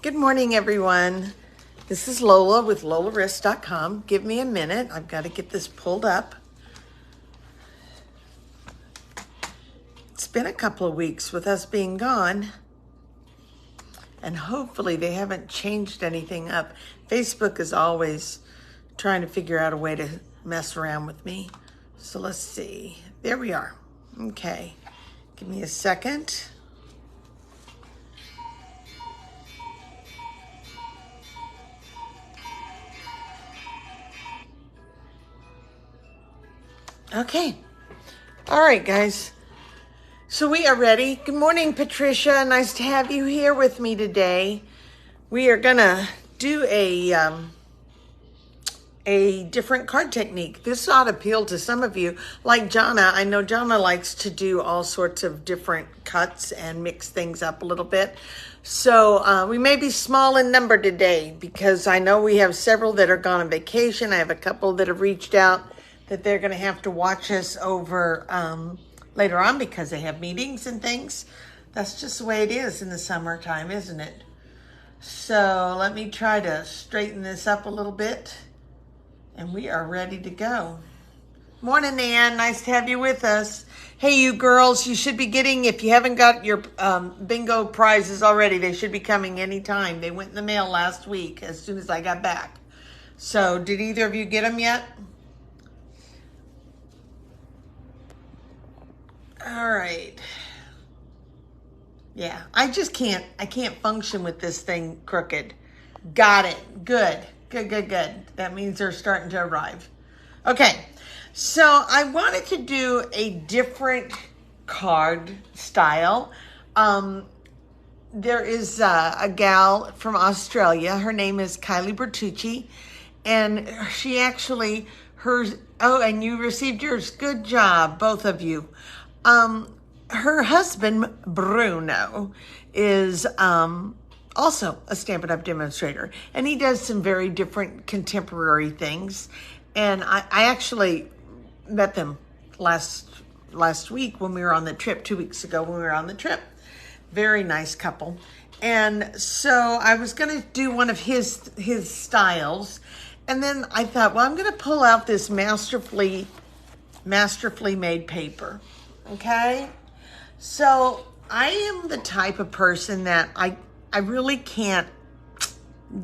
Good morning, everyone. This is Lola with LolaRist.com. Give me a minute. I've got to get this pulled up. It's been a couple of weeks with us being gone, and hopefully they haven't changed anything up. Facebook is always trying to figure out a way to mess around with me. So let's see. There we are. Okay. Give me a second. Okay. All right, guys. So we are ready. Good morning, Patricia. Nice to have you here with me today. We are gonna do a different card technique. This ought to appeal to some of you. Like Jonna, I know Jonna likes to do all sorts of different cuts and mix things up a little bit. So we may be small in number today because I know we have several that are gone on vacation. I have a couple that have reached out that they're going to have to watch us over later on because they have meetings and things. That's just the way it is in the summertime, isn't it? So let me try to straighten this up a little bit, and we are ready to go. Morning, Ann. Nice to have you with us. Hey, you girls, you should be getting, if you haven't got your bingo prizes already, they should be coming anytime. They went in the mail last week as soon as I got back. So did either of you get them yet? All right. Yeah, I can't function with this thing crooked. Got it. Good. That means they're starting to arrive. Okay, so I wanted to do a different card style. There is a gal from Australia. Her name is Kylie Bertucci, and she actually, and you received yours. Good job, both of you. Her husband, Bruno, is also a Stampin' Up! Demonstrator, and he does some very different contemporary things. And I actually met them last week when we were on the trip, 2 weeks ago when we were on the trip. Very nice couple. And so I was going to do one of his styles, and then I thought, well, I'm going to pull out this masterfully made paper. Okay, so I am the type of person that I really can't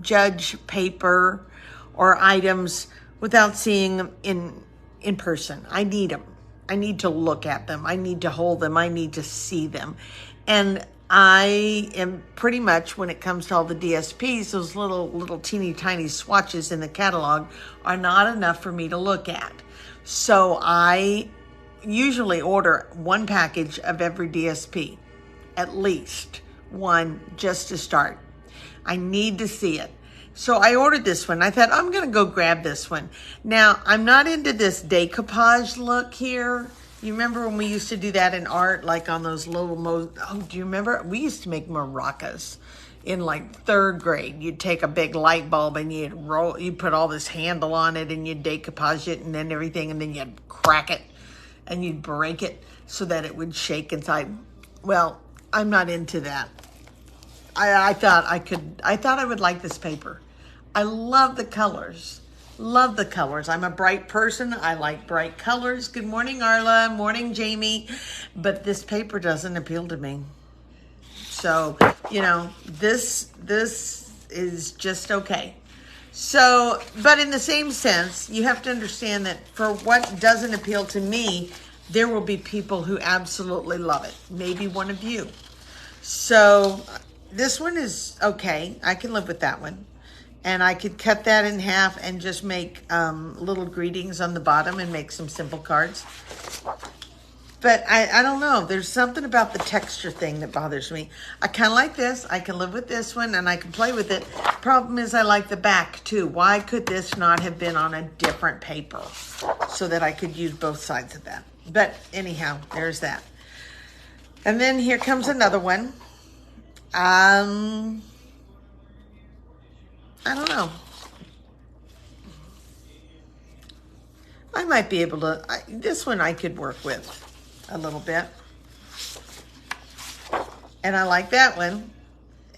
judge paper or items without seeing them in person. I need them. I need to look at them. I need to hold them. I need to see them. And I am pretty much, when it comes to all the DSPs, those little teeny tiny swatches in the catalog are not enough for me to look at. So I usually order one package of every DSP, at least one, just to start. I need to see it. So I ordered this one. I thought, I'm going to go grab this one. Now, I'm not into this decoupage look here. You remember when we used to do that in art, like on those little, do you remember? We used to make maracas in like 3rd grade. You'd take a big light bulb and you'd put all this handle on it and you'd decoupage it and then everything, and then you'd crack it and you'd break it so that it would shake inside. Well, I'm not into that. I thought I would like this paper. I love the colors. Love the colors. I'm a bright person. I like bright colors. Good morning, Arla. Morning, Jamie. But this paper doesn't appeal to me. So, this is just okay. So, but in the same sense, you have to understand that for what doesn't appeal to me, there will be people who absolutely love it. Maybe one of you. So this one is okay. I can live with that one. And I could cut that in half and just make little greetings on the bottom and make some simple cards. But I don't know. There's something about the texture thing that bothers me. I kind of like this. I can live with this one and I can play with it. Problem is I like the back too. Why could this not have been on a different paper so that I could use both sides of that? But anyhow, there's that. And then here comes another one. I don't know. I might be able to, this one I could work with a little bit. And I like that one.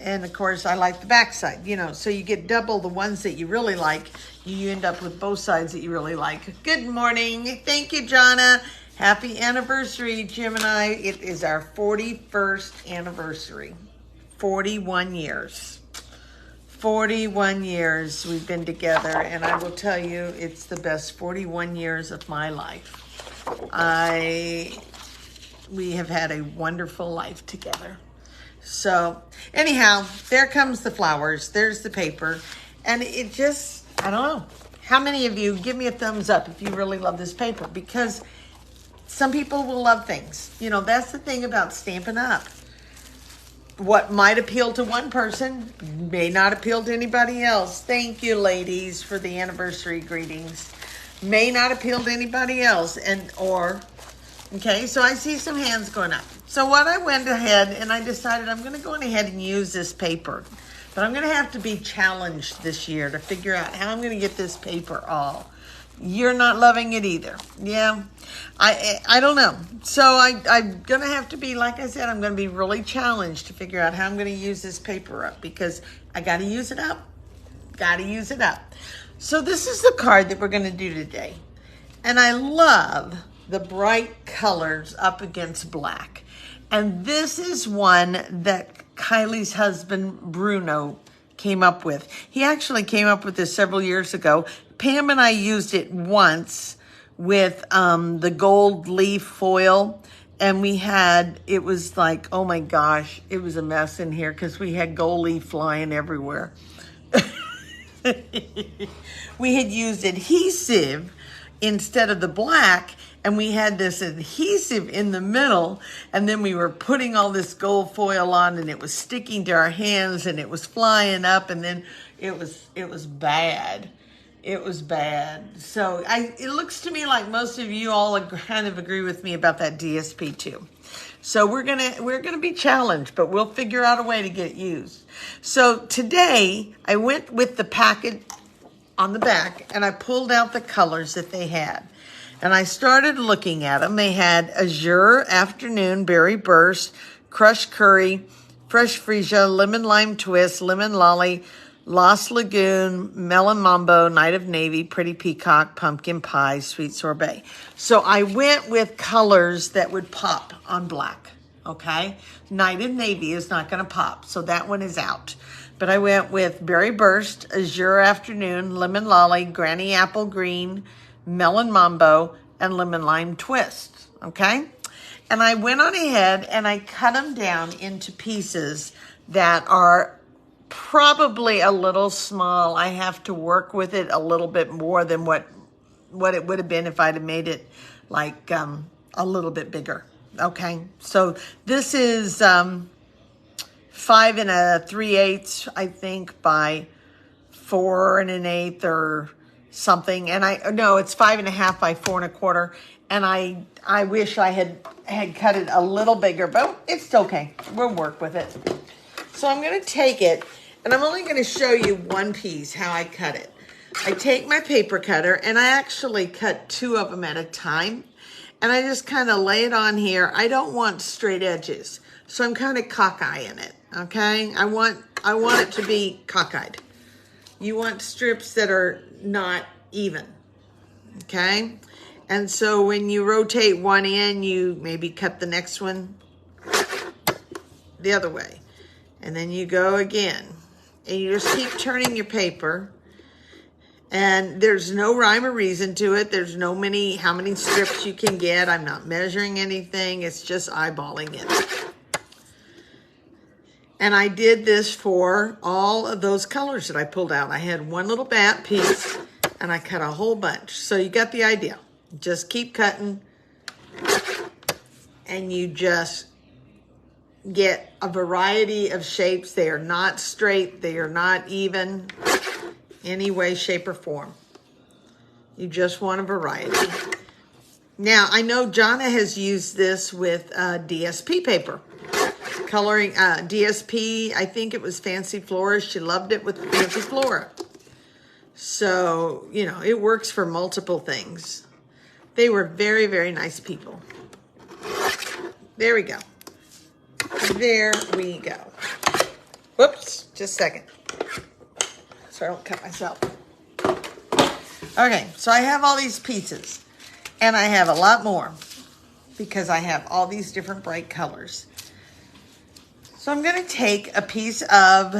And of course, I like the back side, you know, so you get double the ones that you really like. You end up with both sides that you really like. Good morning. Thank you, Jonna. Happy anniversary, Gemini. It is our 41st anniversary. 41 years. 41 years we've been together, and I will tell you, it's the best 41 years of my life. We have had a wonderful life together. So anyhow, there comes the flowers. There's the paper. And it just, I don't know. How many of you, give me a thumbs up if you really love this paper, because some people will love things. You know, that's the thing about Stampin' Up. What might appeal to one person may not appeal to anybody else. Thank you, ladies, for the anniversary greetings. May not appeal to anybody else. Okay, so I see some hands going up. So what I went ahead and I decided I'm going to go ahead and use this paper. But I'm going to have to be challenged this year to figure out how I'm going to get this paper all. You're not loving it either. Yeah, I don't know. So I'm going to have to be, like I said, I'm going to be really challenged to figure out how I'm going to use this paper up, because I got to use it up. Got to use it up. So this is the card that we're going to do today. And I love the bright colors up against black. And this is one that Kylie's husband, Bruno, came up with. He actually came up with this several years ago. Pam and I used it once with the gold leaf foil. And it was like, oh my gosh, it was a mess in here because we had gold leaf flying everywhere. We had used adhesive instead of the black, and we had this adhesive in the middle, and then we were putting all this gold foil on, and it was sticking to our hands, and it was flying up, and then it was bad. It was bad. So it looks to me like most of you all kind of agree with me about that DSP too. So we're gonna be challenged, but we'll figure out a way to get it used. So today I went with the packet on the back, and I pulled out the colors that they had. And I started looking at them. They had Azure Afternoon, Berry Burst, Crushed Curry, Fresh Freesia, Lemon Lime Twist, Lemon Lolly, Lost Lagoon, Melon Mambo, Night of Navy, Pretty Peacock, Pumpkin Pie, Sweet Sorbet. So I went with colors that would pop on black, okay? Night of Navy is not going to pop, so that one is out. But I went with Berry Burst, Azure Afternoon, Lemon Lolly, Granny Apple Green, Melon Mambo, and Lemon Lime Twist, okay? And I went on ahead and I cut them down into pieces that are probably a little small. I have to work with it a little bit more than what it would have been if I'd have made it like a little bit bigger, okay? So this is 5 3/8, I think, by 4 1/8 or something. And it's 5 1/2 by 4 1/4. And I wish I had cut it a little bigger, but it's okay. We'll work with it. So I'm going to take it, and I'm only going to show you one piece, how I cut it. I take my paper cutter, and I actually cut 2 of them at a time. And I just kind of lay it on here. I don't want straight edges, so I'm kind of cockeying it, okay? I want it to be cockeyed. You want strips that are not even, okay? And so when you rotate one in, you maybe cut the next one the other way. And then you go again. And you just keep turning your paper. And there's no rhyme or reason to it. There's how many strips you can get. I'm not measuring anything. It's just eyeballing it. And I did this for all of those colors that I pulled out. I had one little bat piece, and I cut a whole bunch. So you got the idea. Just keep cutting, and you just get a variety of shapes. They are not straight. They are not even any way, shape, or form. You just want a variety. Now, I know Jonna has used this with DSP paper. Coloring DSP, I think it was Fancy Flora. She loved it with Fancy Flora. So, it works for multiple things. They were very, very nice people. There we go. There we go. Whoops. Just a second. So I don't cut myself. Okay, so I have all these pieces. And I have a lot more because I have all these different bright colors. So I'm going to take a piece of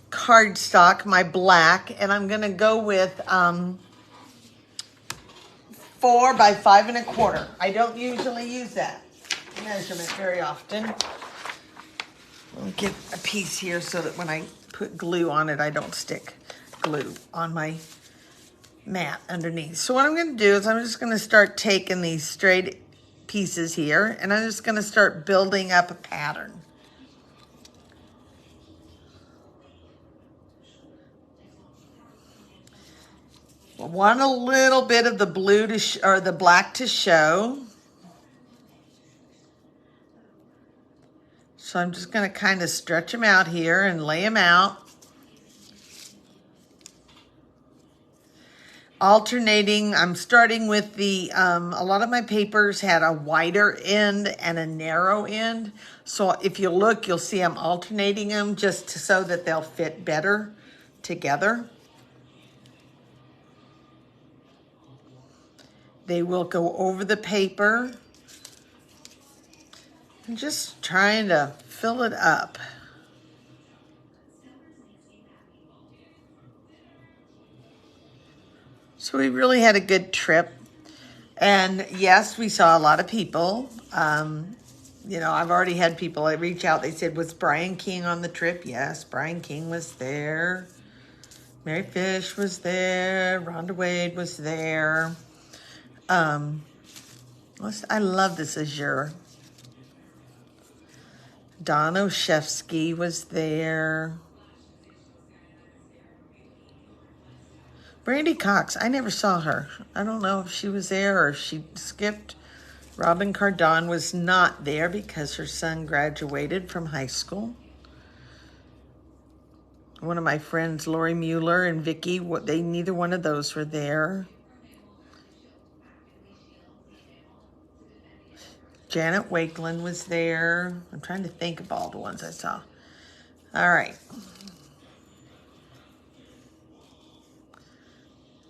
cardstock, my black, and I'm going to go with 4 by 5 1/4. I don't usually use that measurement very often. I'll get a piece here so that when I put glue on it, I don't stick glue on my mat underneath. So what I'm going to do is I'm just going to start taking these straight pieces here, and I'm just going to start building up a pattern. I want a little bit of the blue to or the black to show. So I'm just going to kind of stretch them out here and lay them out. Alternating, I'm starting with the, a lot of my papers had a wider end and a narrow end. So if you look, you'll see I'm alternating them just so that they'll fit better together. They will go over the paper. I'm just trying to fill it up. So we really had a good trip. And yes, we saw a lot of people. You know, I've already had people that reach out. They said, was Brian King on the trip? Yes, Brian King was there. Mary Fish was there. Rhonda Wade was there. I love this azure. Don Oshevsky was there. Brandy Cox, I never saw her. I don't know if she was there or if she skipped. Robin Cardon was not there because her son graduated from high school. One of my friends, Lori Mueller and Vicky, neither one of those were there. Janet Wakeland was there. I'm trying to think of all the ones I saw. All right.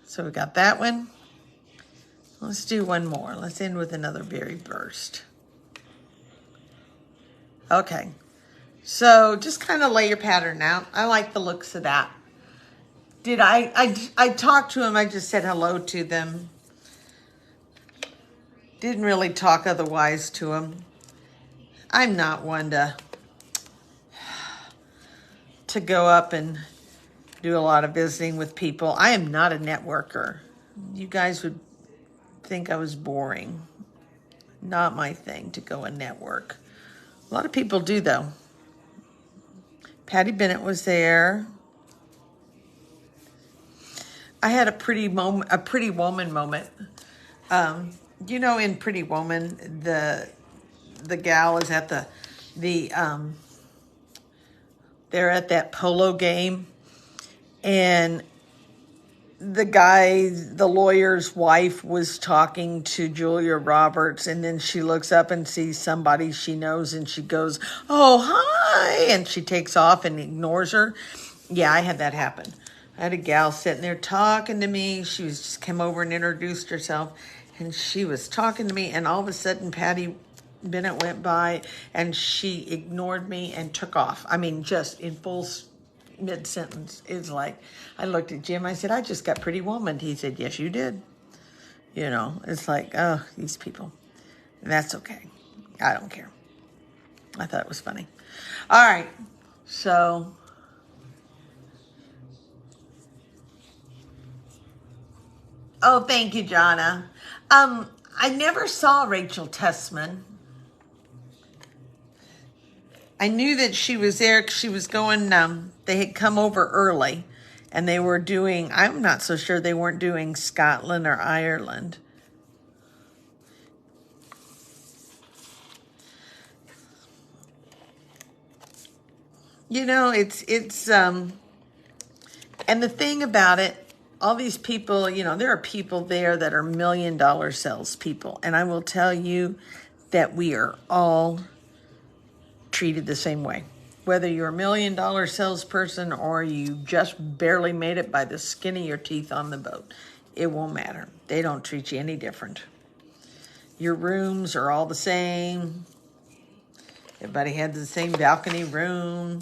So we got that one. Let's do one more. Let's end with another berry burst. Okay. So just kind of lay your pattern out. I like the looks of that. I talked to them. I just said hello to them. Didn't really talk otherwise to them. I'm not one to go up and do a lot of visiting with people. I am not a networker. You guys would think I was boring. Not my thing to go and network. A lot of people do though. Patty Bennett was there. I had a Pretty Woman moment. You know, in Pretty Woman, the gal is at they're at that polo game, and the lawyer's wife was talking to Julia Roberts, and then she looks up and sees somebody she knows, and she goes, "Oh, hi," and she takes off and ignores her. Yeah, I had that happen. I had a gal sitting there talking to me. She just came over and introduced herself, and she was talking to me, and all of a sudden Patty Bennett went by, and she ignored me and took off. I mean, just in full mid-sentence. It's like, I looked at Jim, I said, "I just got Pretty Woman." He said, "Yes, you did." You know, it's like, oh, these people. And that's okay. I don't care. I thought it was funny. All right. So, oh, thank you, Jonna. I never saw Rachel Tessman. I knew that she was there because she was going, they had come over early and they were doing, I'm not so sure they weren't doing Scotland or Ireland. You know, and the thing about it, all these people, you know, there are people there that are $1 million salespeople. And I will tell you that we are all treated the same way. Whether you're $1 million salesperson or you just barely made it by the skin of your teeth on the boat, it won't matter. They don't treat you any different. Your rooms are all the same. Everybody has the same balcony room.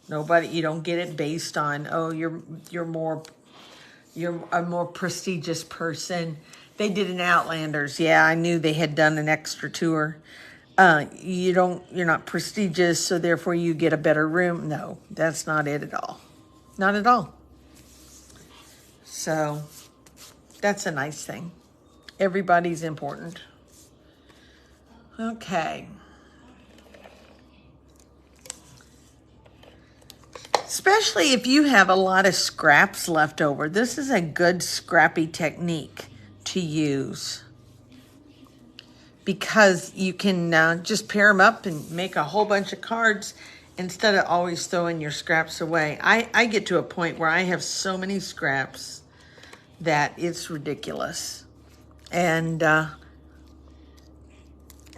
Nobody, you don't get it based on, oh, you're a more prestigious person. They did an Outlanders. Yeah, I knew they had done an extra tour. You're not prestigious, so therefore you get a better room. No, that's not it at all. Not at all. So that's a nice thing. Everybody's important. Okay. Especially if you have a lot of scraps left over. This is a good scrappy technique to use, because you can just pair them up and make a whole bunch of cards instead of always throwing your scraps away. I get to a point where I have so many scraps that it's ridiculous. And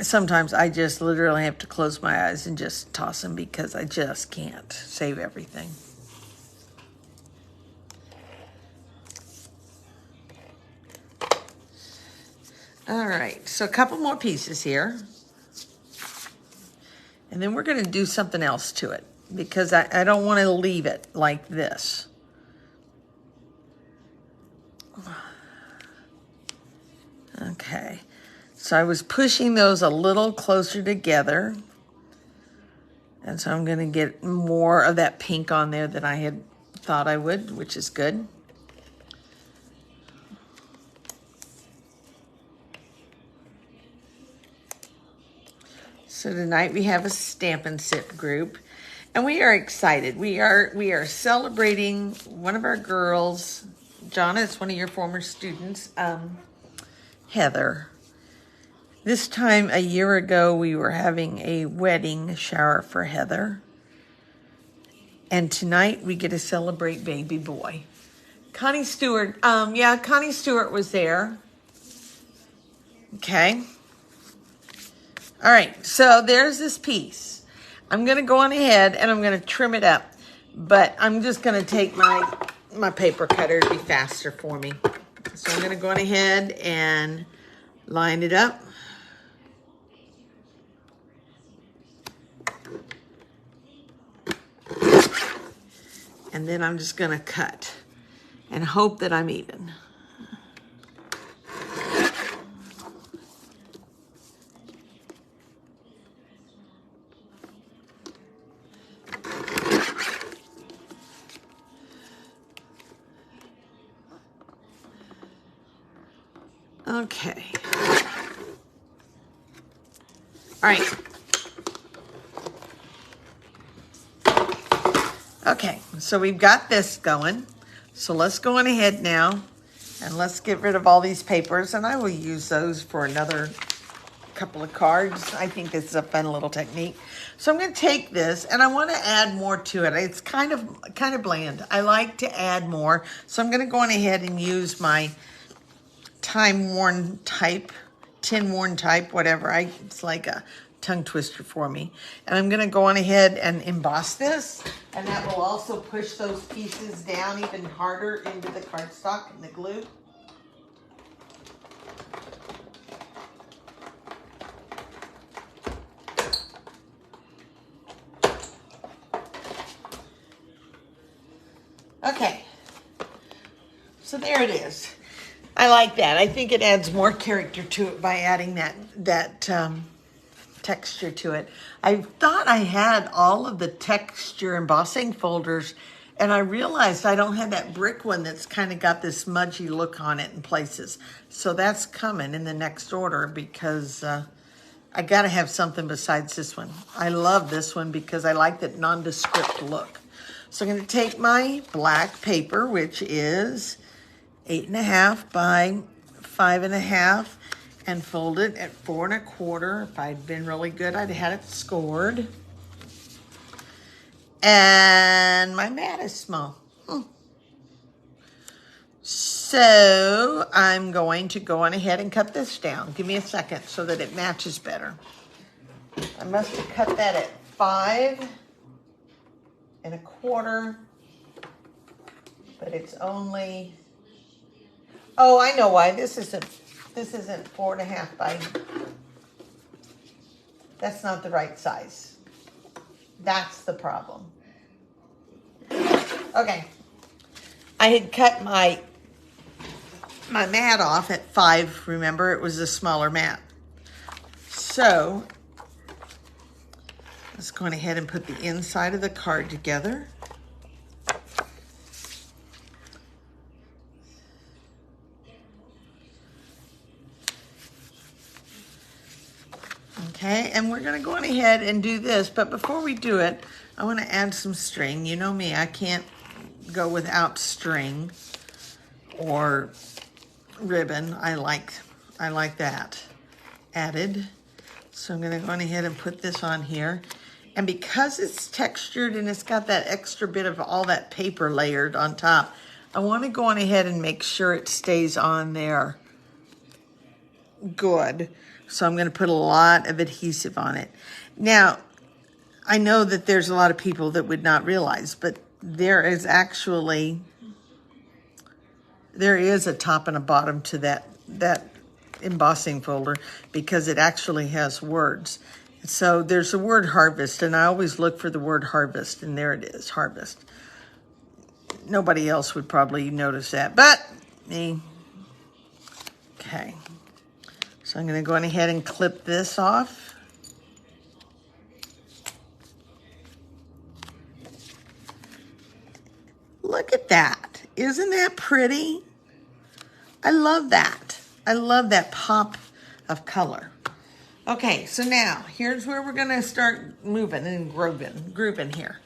sometimes I just literally have to close my eyes and just toss them because I just can't save everything. All right, so a couple more pieces here. And then we're going to do something else to it because I don't want to leave it like this. Okay, so I was pushing those a little closer together. And so I'm going to get more of that pink on there than I had thought I would, which is good. So tonight we have a stamp and sip group, and we are excited. We are celebrating one of our girls. Jonna, it's one of your former students, Heather. This time a year ago, we were having a wedding shower for Heather, and tonight we get to celebrate baby boy. Connie Stewart, Connie Stewart was there. Okay. All right, so there's this piece. I'm going to go on ahead and I'm going to trim it up, but I'm just going to take my paper cutter to be faster for me. So I'm going to go on ahead and line it up. And then I'm just going to cut and hope that I'm even. Okay. All right. Okay, so we've got this going. So let's go on ahead now and let's get rid of all these papers, and I will use those for another couple of cards. I think this is a fun little technique. So I'm going to take this and I want to add more to it. It's kind of bland. I like to add more. So I'm going to go on ahead and use my time-worn type, tin-worn type, whatever. It's like a tongue twister for me. And I'm going to go on ahead and emboss this, and that will also push those pieces down even harder into the cardstock and the glue. Okay, so there it is. I like that. I think it adds more character to it by adding that texture to it. I thought I had all of the texture embossing folders, and I realized I don't have that brick one that's kind of got this smudgy look on it in places. So that's coming in the next order because I got to have something besides this one. I love this one because I like that nondescript look. So I'm going to take my black paper, which is 8.5 by 5.5, and fold it at 4 1/4. If I'd been really good, I'd had it scored. And my mat is small. So I'm going to go on ahead and cut this down. Give me a second so that it matches better. I must have cut that at 5 1/4, but it's only, oh, I know why. This isn't 4.5 by, that's not the right size. That's the problem. Okay. I had cut my mat off at 5, remember? It was a smaller mat. So, let's go ahead and put the inside of the card together. Okay, and we're gonna go on ahead and do this, but before we do it, I wanna add some string. You know me, I can't go without string or ribbon. I like that added. So I'm gonna go on ahead and put this on here. And because it's textured and it's got that extra bit of all that paper layered on top, I wanna go on ahead and make sure it stays on there good. So I'm gonna put a lot of adhesive on it. Now, I know that there's a lot of people that would not realize, but there is a top and a bottom to that embossing folder because it actually has words. So there's the word harvest, and I always look for the word harvest, and there it is, harvest. Nobody else would probably notice that, but me. Okay. So I'm going to go ahead and clip this off. Look at that. Isn't that pretty? I love that. I love that pop of color. Okay, so now here's where we're going to start moving and grooving here.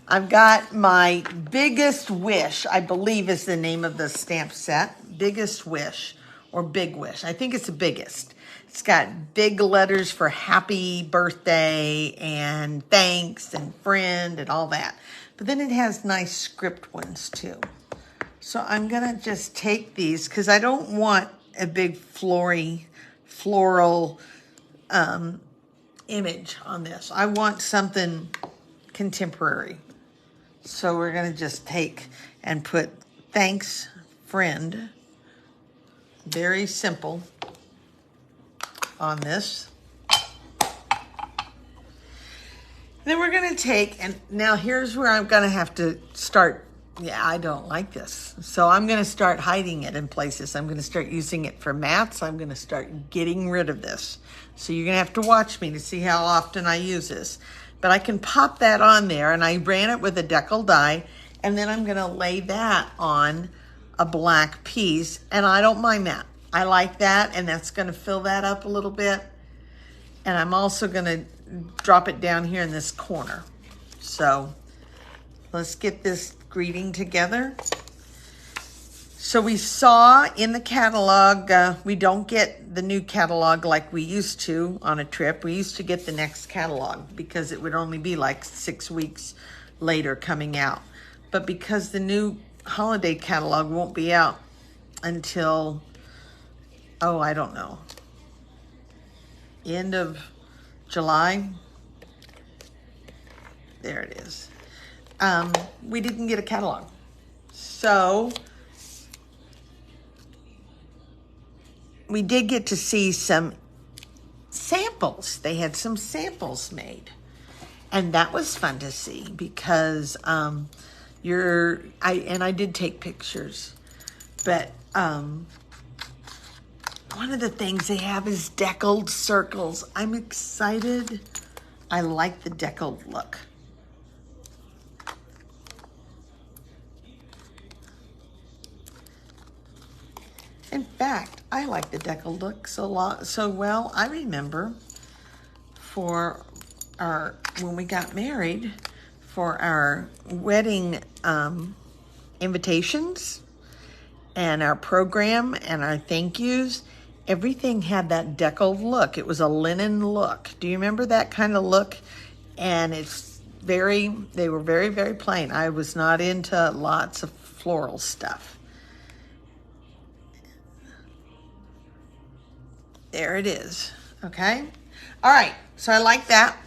I've got my Biggest Wish, I believe is the name of the stamp set. Biggest Wish. Or Big Wish. I think it's the biggest. It's got big letters for happy birthday and thanks and friend and all that. But then it has nice script ones too. So I'm gonna just take these because I don't want a big floral image on this. I want something contemporary. So we're gonna just take and put thanks, friend. Very simple on this. Then we're going to take, and now here's where I'm going to have to start. Yeah, I don't like this. So I'm going to start hiding it in places. I'm going to start using it for mats. I'm going to start getting rid of this. So you're going to have to watch me to see how often I use this. But I can pop that on there, and I ran it with a decal die, and then I'm going to lay that on a black piece, and I don't mind that. I like that, and that's going to fill that up a little bit. And I'm also going to drop it down here in this corner. So let's get this greeting together. So we saw in the catalog, we don't get the new catalog like we used to on a trip. We used to get the next catalog because it would only be like 6 weeks later coming out. But because the new holiday catalog won't be out until, oh, I don't know, end of July. There it is. We didn't get a catalog. So we did get to see some samples. They had some samples made. And that was fun to see because I did take pictures, but one of the things they have is deckled circles. I'm excited. I like the deckled look. In fact, I like the deckled look so well. I remember when we got married, for our wedding invitations and our program and our thank yous, everything had that deckled look. It was a linen look. Do you remember that kind of look? And they were very, very plain. I was not into lots of floral stuff. There it is, okay? All right, so I like that.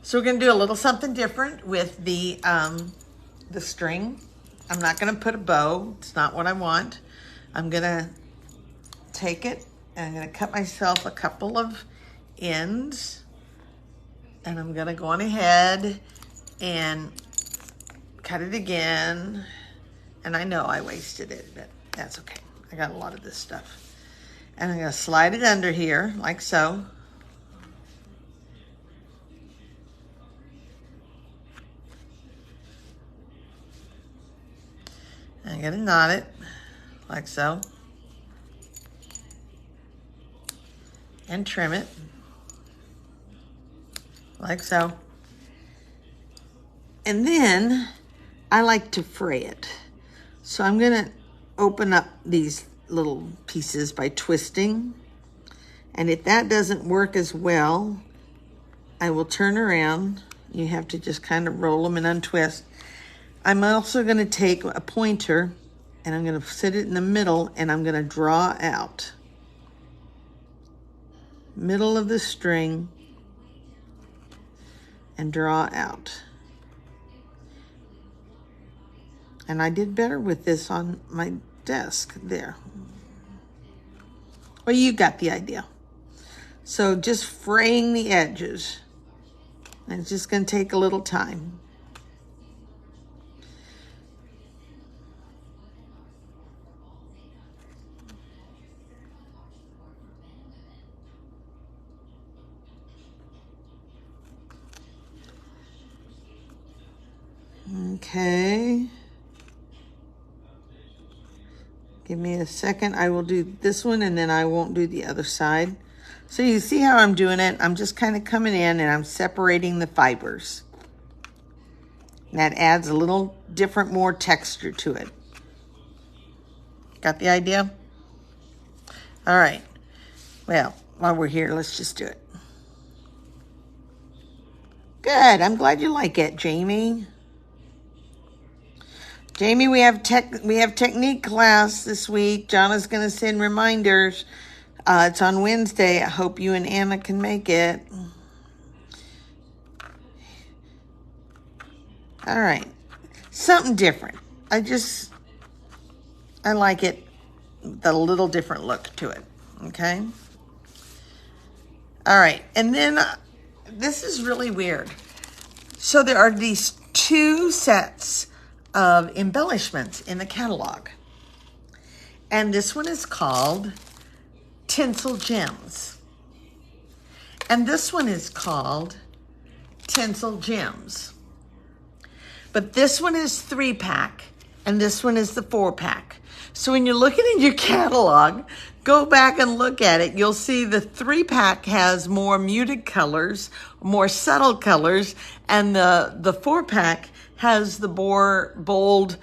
So we're going to do a little something different with the string. I'm not going to put a bow. It's not what I want. I'm going to take it and I'm going to cut myself a couple of ends. And I'm going to go on ahead and cut it again. And I know I wasted it, but that's okay. I got a lot of this stuff. And I'm going to slide it under here like so. I'm going to knot it like so. And trim it like so. And then I like to fray it. So I'm going to open up these little pieces by twisting. And if that doesn't work as well, I will turn around. You have to just kind of roll them and untwist. I'm also going to take a pointer and I'm going to sit it in the middle and I'm going to draw out. Middle of the string and draw out. And I did better with this on my desk there. Well, you got the idea. So just fraying the edges. And it's just going to take a little time. Okay. Give me a second. I will do this one and then I won't do the other side. So you see how I'm doing it? I'm just kind of coming in and I'm separating the fibers. And that adds a little different, more texture to it. Got the idea? All right. Well, while we're here, let's just do it. Good. I'm glad you like it, Jamie. Jamie, we have technique class this week. Jonna's going to send reminders. It's on Wednesday. I hope you and Anna can make it. All right. Something different. I like it, the little different look to it. Okay. All right. And then this is really weird. So there are these two sets of embellishments in the catalog. And this one is called Tinsel Gems. And this one is called Tinsel Gems. But this one is 3-pack and this one is the 4-pack. So when you're looking in your catalog, go back and look at it. You'll see the 3-pack has more muted colors, more subtle colors, and the 4-pack has the more bold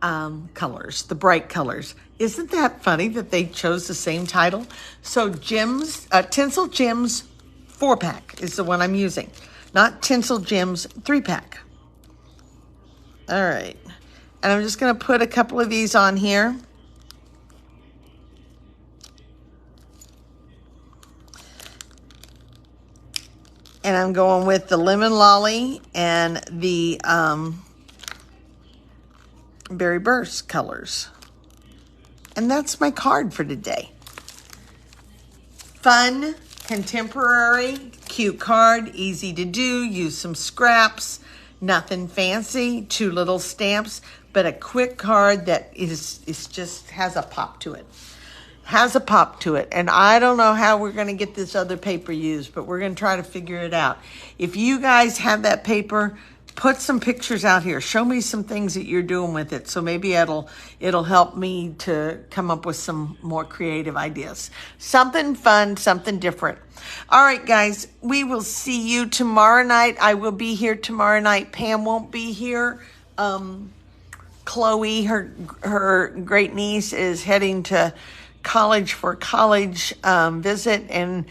colors, the bright colors. Isn't that funny that they chose the same title? So Tinsel Gems 4-pack is the one I'm using, not Tinsel Gems 3-pack. All right. And I'm just going to put a couple of these on here. And I'm going with the Lemon Lolly and the Berry Burst colors. And that's my card for today. Fun, contemporary, cute card, easy to do. Use some scraps, nothing fancy, 2 little stamps, but a quick card that is just has a pop to it. Has a pop to it. And I don't know how we're going to get this other paper used, but we're going to try to figure it out. If you guys have that paper, put some pictures out here. Show me some things that you're doing with it. So maybe it'll help me to come up with some more creative ideas. Something fun, something different. All right, guys, we will see you tomorrow night. I will be here tomorrow night. Pam won't be here. Chloe, her great niece, is heading to college for college visit, and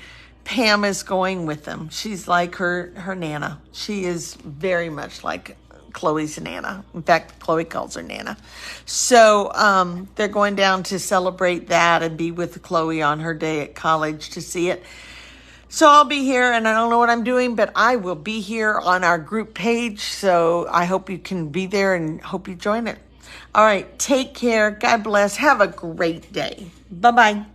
Pam is going with them. She's like her Nana. She is very much like Chloe's Nana. In fact, Chloe calls her Nana. So they're going down to celebrate that and be with Chloe on her day at college to see it. So I'll be here, and I don't know what I'm doing, but I will be here on our group page. So I hope you can be there and hope you join it. All right. Take care. God bless. Have a great day. Bye-bye.